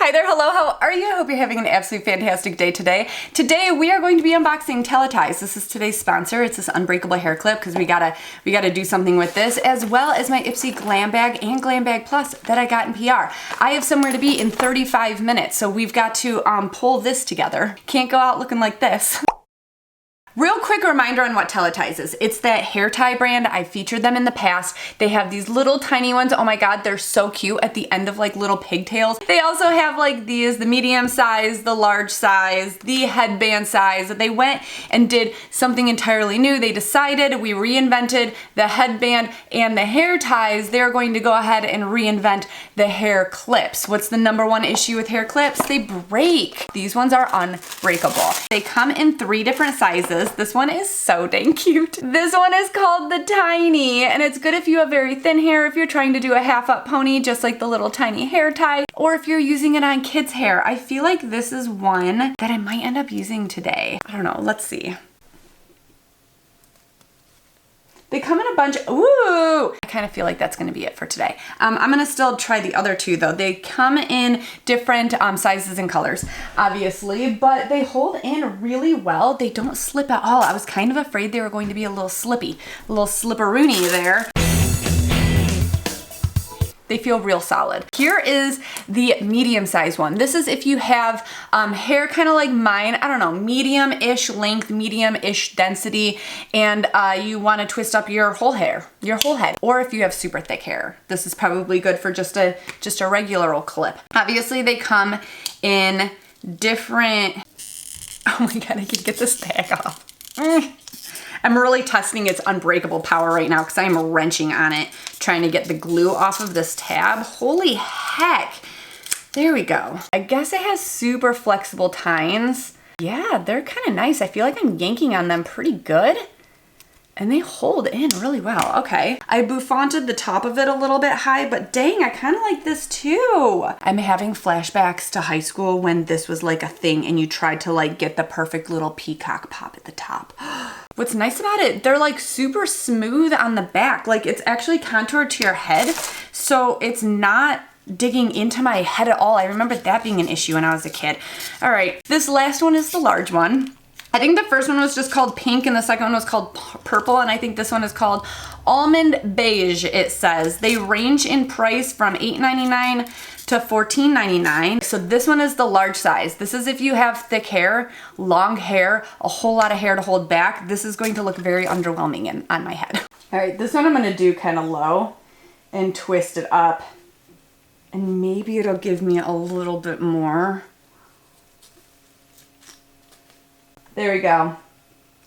Hi there, hello, how are you? I hope you're having an absolutely fantastic day today. Today we are going to be unboxing Teleties. This is today's sponsor. It's this Unbreakable hair clip because we gotta do something with this, as well as my IPSY Glam bag and Glam Bag Plus that I got in PR. I have somewhere to be in 35 minutes, so we've got to pull this together. Can't go out looking like this. Real quick reminder on what Teleties is. It's that hair tie brand. I featured them in the past. They have these little tiny ones. Oh my God, they're so cute at the end of like little pigtails. They also have like these, the medium size, the large size, the headband size. They went and did something entirely new. They decided, we reinvented the headband and the hair ties. They're going to go ahead and reinvent the hair clips. What's the #1 issue with hair clips? They break. These ones are unbreakable. They come in 3 different sizes. This one is so dang cute. This one is called the Tiny, and it's good if you have very thin hair, if you're trying to do a half up pony, just like the little tiny hair tie, or if you're using it on kids' hair. I feel like this is one that I might end up using today. I don't know, let's see. They come in a bunch. Ooh! I kind of feel like that's going to be it for today. I'm going to still try the other 2 though. They come in different sizes and colors, obviously, but they hold in really well. They don't slip at all. I was kind of afraid they were going to be a little slippy, a little slipperoony there. They feel real solid. Here is the medium-sized one. This is if you have hair kind of like mine, I don't know, medium-ish length, medium-ish density, and you want to twist up your whole hair, your whole head. Or if you have super thick hair, this is probably good for just a regular old clip. Obviously, they come in different, oh my God, I can get this tag off. I'm really testing its unbreakable power right now because I'm wrenching on it, trying to get the glue off of this tab. Holy heck. There we go. I guess it has super flexible tines. Yeah, they're kind of nice. I feel like I'm yanking on them pretty good. And they hold in really well. Okay. I bouffanted the top of it a little bit high, but dang, I kind of like this too. I'm having flashbacks to high school when this was like a thing and you tried to like get the perfect little peacock pop at the top. What's nice about it, they're like super smooth on the back. Like it's actually contoured to your head, so it's not digging into my head at all. I remember that being an issue when I was a kid. All right, this last one is the large one. I think the first one was just called pink and the second one was called purple, and I think this one is called almond beige, it says. They range in price from $8.99 to $14.99. So this one is the large size. This is if you have thick hair, long hair, a whole lot of hair to hold back. This is going to look very underwhelming on my head. All right, this one I'm gonna do kind of low and twist it up, and maybe it'll give me a little bit more. There we go.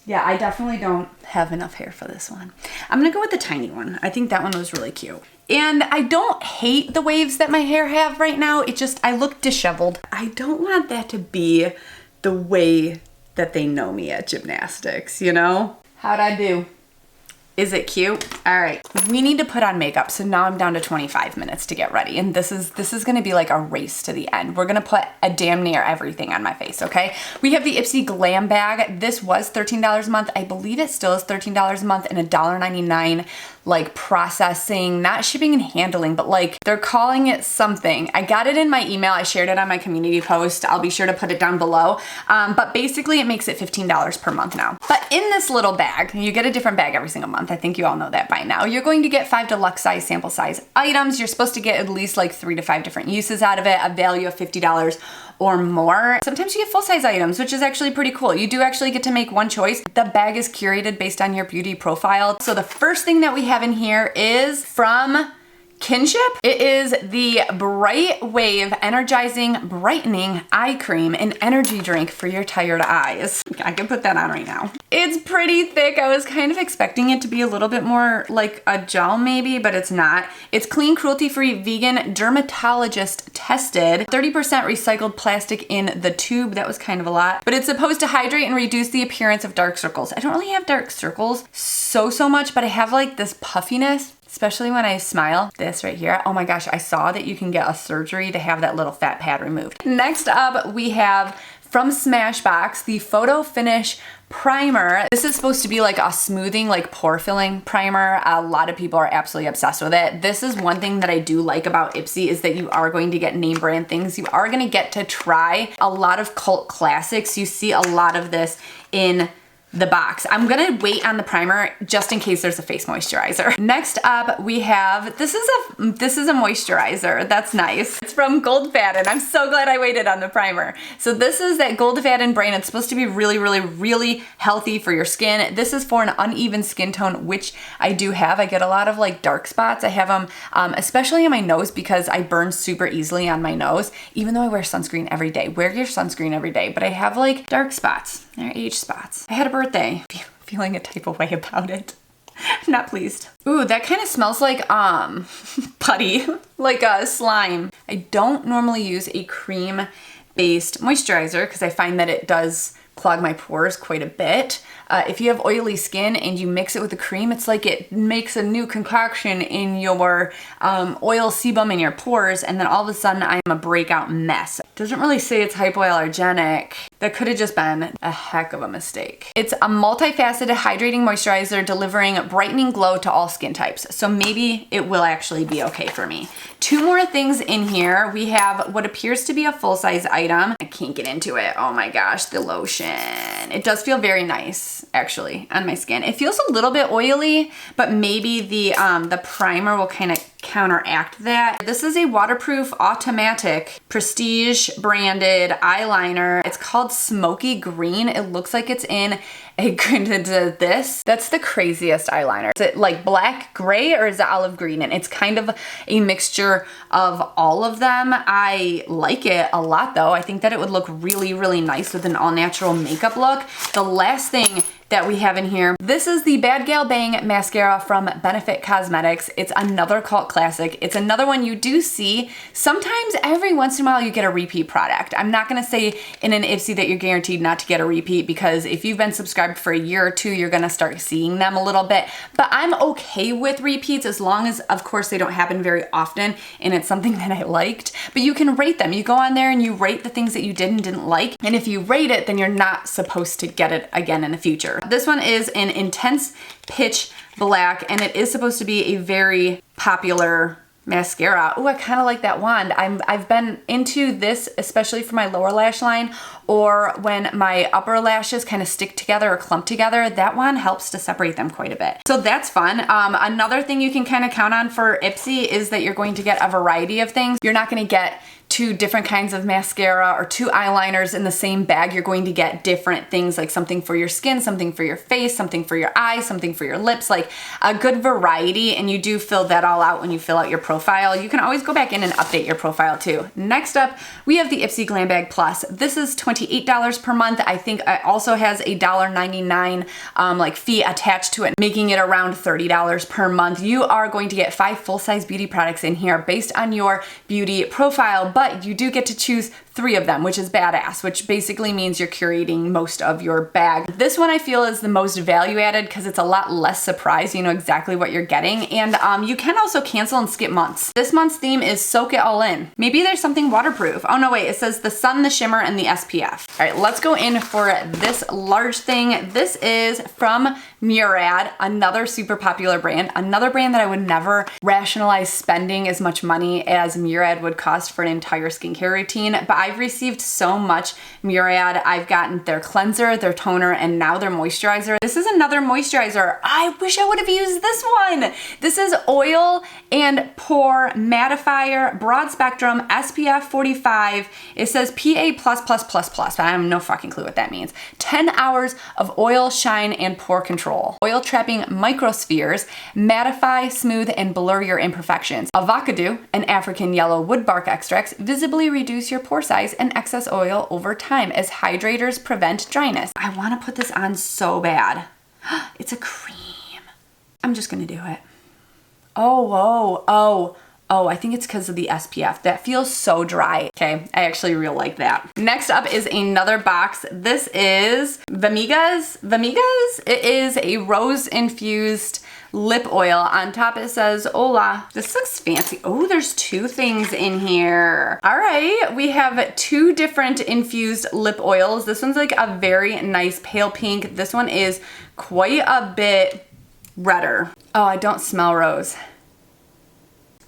Yeah, I definitely don't have enough hair for this one. I'm gonna go with the tiny one. I think that one was really cute. And I don't hate the waves that my hair have right now. It just, I look disheveled. I don't want that to be the way that they know me at gymnastics, you know? How'd I do? Is it cute? All right, we need to put on makeup. So now I'm down to 25 minutes to get ready. And this is gonna be like a race to the end. We're gonna put a damn near everything on my face, okay? We have the IPSY Glam bag. This was $13 a month. I believe it still is $13 a month and $1.99 like processing, not shipping and handling, but like they're calling it something. I got it in my email. I shared it on my community post. I'll be sure to put it down below. But basically it makes it $15 per month now. But in this little bag, you get a different bag every single month. I think you all know that by now. You're going to get 5 deluxe-sized sample size items. You're supposed to get at least like 3 to 5 different uses out of it, a value of $50 or more. Sometimes you get full-size items, which is actually pretty cool. You do actually get to make one choice. The bag is curated based on your beauty profile. So the first thing that we have in here is from Kinship. It is the Bright Wave Energizing Brightening Eye Cream, an energy drink for your tired eyes. I can put that on right now. It's pretty thick. I was kind of expecting it to be a little bit more like a gel maybe, but it's not. It's clean, cruelty-free, vegan, dermatologist tested, 30% recycled plastic in the tube. That was kind of a lot, but it's supposed to hydrate and reduce the appearance of dark circles. I don't really have dark circles so much, but I have like this puffiness, especially when I smile. This right here. Oh my gosh, I saw that you can get a surgery to have that little fat pad removed. Next up, we have from Smashbox, the Photo Finish Primer. This is supposed to be like a smoothing, like pore filling primer. A lot of people are absolutely obsessed with it. This is one thing that I do like about IPSY is that you are going to get name brand things. You are going to get to try a lot of cult classics. You see a lot of this in the box. I'm gonna wait on the primer just in case there's a face moisturizer. Next up, we have, this is a moisturizer. That's nice. It's from Goldfaden. I'm so glad I waited on the primer. So this is that Goldfaden brand. It's supposed to be really, really, really healthy for your skin. This is for an uneven skin tone, which I do have. I get a lot of like dark spots. I have them, especially on my nose because I burn super easily on my nose, even though I wear sunscreen every day. Wear your sunscreen every day, but I have like dark spots. They're age spots. I had a birthday. Feeling a type of way about it. I'm not pleased. Ooh, that kind of smells like putty, like a slime. I don't normally use a cream-based moisturizer because I find that it does clog my pores quite a bit. If you have oily skin and you mix it with a cream, it's like it makes a new concoction in your oil sebum in your pores, and then all of a sudden I'm a breakout mess. Doesn't really say it's hypoallergenic. That could have just been a heck of a mistake. It's a multifaceted hydrating moisturizer delivering brightening glow to all skin types. So maybe it will actually be okay for me. Two more things in here. We have what appears to be a full-size item. I can't get into it. Oh my gosh, the lotion. It does feel very nice actually on my skin. It feels a little bit oily, but maybe the primer will kind of counteract that. This is a waterproof automatic prestige branded eyeliner. It's called Smoky Green. It looks like it's in a this. That's the craziest eyeliner. Is it like black, gray, or is it olive green? And it's kind of a mixture of all of them. I like it a lot though. I think that it would look really, really nice with an all natural makeup look. The last thing that we have in here, this is the Bad Gal Bang mascara from Benefit Cosmetics. It's another cult classic. It's another one you do see. Sometimes every once in a while you get a repeat product. I'm not gonna say in an IPSY that you're guaranteed not to get a repeat, because if you've been subscribed for a year or two, you're gonna start seeing them a little bit. But I'm okay with repeats as long as, of course, they don't happen very often and it's something that I liked. But you can rate them. You go on there and you rate the things that you did and didn't like. And if you rate it, then you're not supposed to get it again in the future. This one is an intense pitch black, and it is supposed to be a very popular mascara. Oh, I kind of like that wand. I've been into this, especially for my lower lash line, or when my upper lashes kind of stick together or clump together. That wand helps to separate them quite a bit. So that's fun. Another thing you can kind of count on for IPSY is that you're going to get a variety of things. You're not going to get two different kinds of mascara or two eyeliners in the same bag. You're going to get different things, like something for your skin, something for your face, something for your eyes, something for your lips, like a good variety. And you do fill that all out when you fill out your profile. You can always go back in and update your profile too. Next up, we have the IPSY Glam Bag Plus. This is $28 per month. I think it also has a $1.99 like fee attached to it, making it around $30 per month. You are going to get 5 full-size beauty products in here based on your beauty profile, but you do get to choose 3 of them, which is badass, which basically means you're curating most of your bag. This one I feel is the most value added because it's a lot less surprise. You know exactly what you're getting. And you can also cancel and skip months. This month's theme is soak it all in. Maybe there's something waterproof. Oh no, wait, it says the sun, the shimmer, and the SPF. All right, let's go in for this large thing. This is from Murad, another super popular brand, another brand that I would never rationalize spending as much money as Murad would cost for an entire skincare routine, but I've received so much Murad. I've gotten their cleanser, their toner, and now their moisturizer. This is another moisturizer. I wish I would have used this one. This is oil and pore mattifier, broad spectrum, SPF 45. It says PA++++, but I have no fucking clue what that means. 10 hours of oil, shine, and pore control. Oil trapping microspheres, mattify, smooth, and blur your imperfections. Avocado and African yellow wood bark extracts visibly reduce your pore size and excess oil over time as hydrators prevent dryness. I want to put this on so bad. It's a cream. I'm just gonna do it. Oh, I think it's because of the SPF. That feels so dry. Okay, I actually really like that. Next up is another box. This is Vamigas. It is a rose-infused lip oil. On top it says Hola. This looks fancy. Oh, there's 2 things in here. All right, we have 2 different infused lip oils. This one's like a very nice pale pink. This one is quite a bit redder. Oh, I don't smell rose.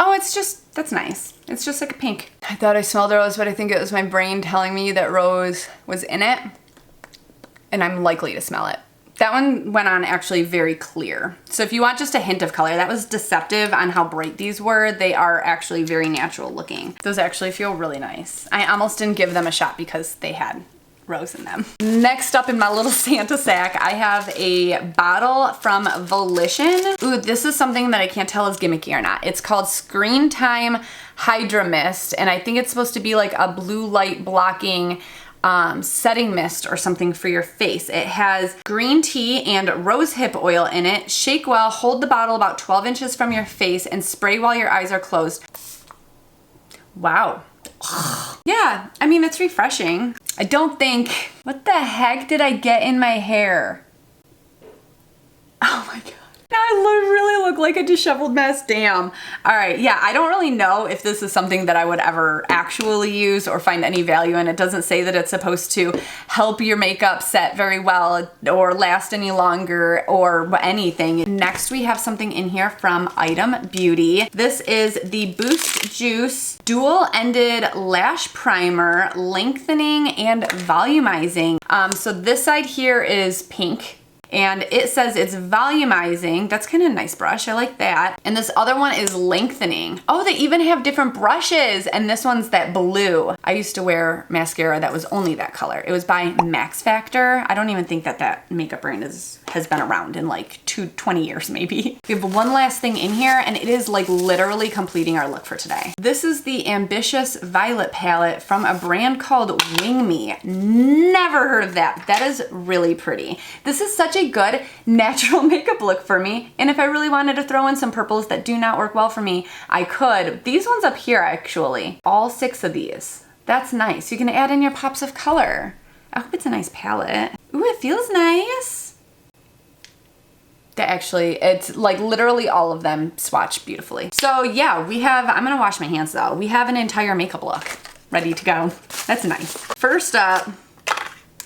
Oh, it's just, that's nice. It's just like a pink. I thought I smelled rose, but I think it was my brain telling me that rose was in it, and I'm likely to smell it. That one went on actually very clear. So if you want just a hint of color, that was deceptive on how bright these were. They are actually very natural looking. Those actually feel really nice. I almost didn't give them a shot because they had rose in them. Next up in my little Santa sack, I have a bottle from Volition. Ooh, this is something that I can't tell is gimmicky or not. It's called Screen Time Hydra Mist, and I think it's supposed to be like a blue light blocking setting mist or something for your face. It has green tea and rosehip oil in it. Shake well, hold the bottle about 12 inches from your face, and spray while your eyes are closed. Wow. Yeah, I mean, it's refreshing. I don't think, what the heck did I get in my hair? Oh my God. Now I really look like a disheveled mess, damn. All right, yeah, I don't really know if this is something that I would ever actually use or find any value in. It doesn't say that it's supposed to help your makeup set very well or last any longer or anything. Next, we have something in here from Item Beauty. This is the Boost Juice Dual-Ended Lash Primer, Lengthening and Volumizing. So this side here is pink, and it says it's volumizing. That's kind of a nice brush, I like that. And this other one is lengthening. Oh, they even have different brushes, and this one's that blue. I used to wear mascara that was only that color. It was by Max Factor. I don't even think that that makeup brand has been around in like 20 years maybe. We have one last thing in here, and it is like literally completing our look for today. This is the Ambitious Violet palette from a brand called Wing Me. Never heard of that. That is really pretty. This is such a good natural makeup look for me, and if I really wanted to throw in some purples that do not work well for me, I could. These ones up here actually, all 6 of these. That's nice. You can add in your pops of color. I hope it's a nice palette. Ooh, it feels nice. Actually, it's like literally all of them swatch beautifully. So yeah, we have, I'm gonna wash my hands though. We have an entire makeup look ready to go. That's nice. First up,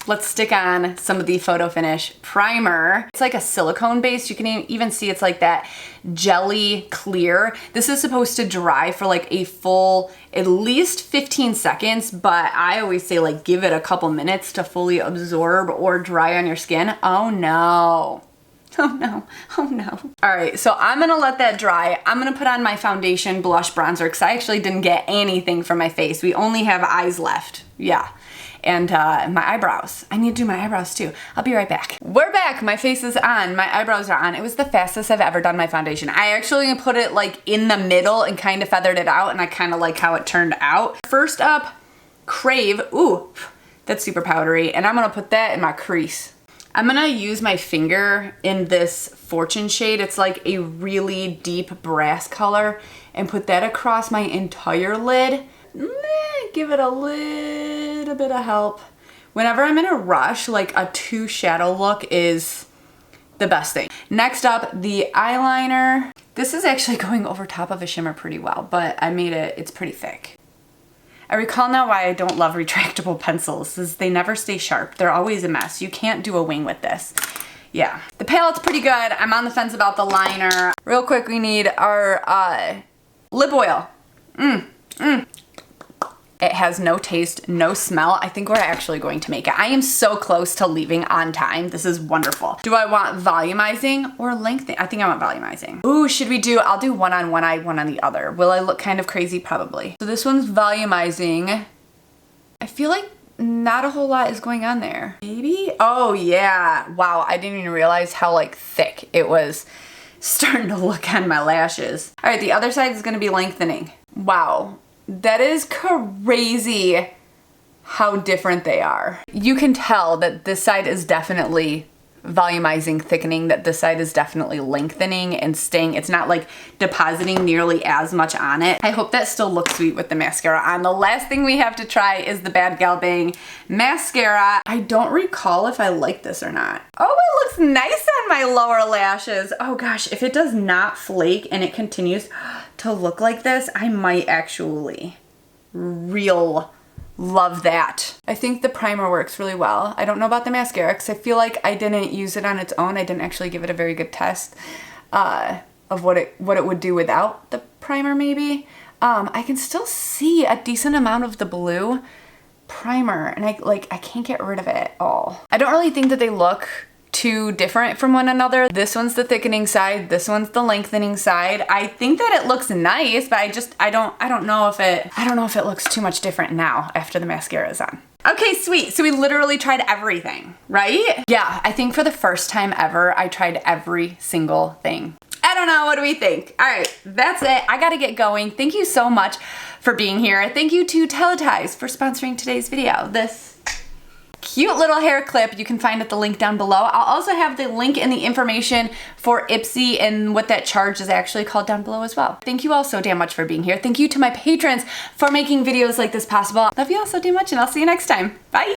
let's stick on some of the Photo Finish primer. It's like a silicone base. You can even see it's like that jelly clear. This is supposed to dry for like a full, at least 15 seconds, but I always say like give it a couple minutes to fully absorb or dry on your skin. Oh no. Oh no, oh no. All right, so I'm gonna let that dry. I'm gonna put on my foundation, blush, bronzer, because I actually didn't get anything from my face. We only have eyes left, yeah. And my eyebrows. I need to do my eyebrows too. I'll be right back. We're back, my face is on, my eyebrows are on. It was the fastest I've ever done my foundation. I actually put it like in the middle and kind of feathered it out, and I kind of like how it turned out. First up, Crave, ooh, that's super powdery, and I'm gonna put that in my crease. I'm gonna use my finger in this Fortune shade. It's like a really deep brass color, and put that across my entire lid. Give it a little bit of help. Whenever I'm in a rush, like a 2 shadow look is the best thing. Next up, the eyeliner. This is actually going over top of a shimmer pretty well, but I made it, it's pretty thick. I recall now why I don't love retractable pencils, is they never stay sharp. They're always a mess. You can't do a wing with this. Yeah, the palette's pretty good. I'm on the fence about the liner. Real quick, we need our lip oil. It has no taste, no smell. I think we're actually going to make it. I am so close to leaving on time. This is wonderful. Do I want volumizing or lengthening? I think I want volumizing. Ooh, should we do, I'll do one on one eye, one on the other. Will I look kind of crazy? Probably. So this one's volumizing. I feel like not a whole lot is going on there. Maybe? Oh yeah. Wow, I didn't even realize how like thick it was starting to look on my lashes. All right, the other side is gonna be lengthening. Wow. That is crazy how different they are. You can tell that this side is definitely volumizing, thickening, that this side is definitely lengthening and staying. It's not like depositing nearly as much on it. I hope that still looks sweet with the mascara on. The last thing we have to try is the Bad Gal Bang mascara. I don't recall if I like this or not. Oh, it looks nice on my lower lashes. Oh gosh, if it does not flake and it continues to look like this, I might actually love that. I think the primer works really well. I don't know about the mascara because I feel like I didn't use it on its own. I didn't actually give it a very good test of what it would do without the primer maybe. I can still see a decent amount of the blue primer and I can't get rid of it all. I don't really think that they look too different from one another. This one's the thickening side, this one's the lengthening side. I think that it looks nice, but I don't know if it looks too much different now after the mascara is on. Okay, sweet. So we literally tried everything, right? Yeah, I think for the first time ever, I tried every single thing. I don't know, what do we think? All right, that's it. I gotta get going. Thank you so much for being here. Thank you to Teletyes for sponsoring today's video. This cute little hair clip you can find at the link down below. I'll also have the link and the information for IPSY and what that charge is actually called down below as well. Thank you all so damn much for being here. Thank you to my patrons for making videos like this possible. Love you all so damn much and I'll see you next time. Bye.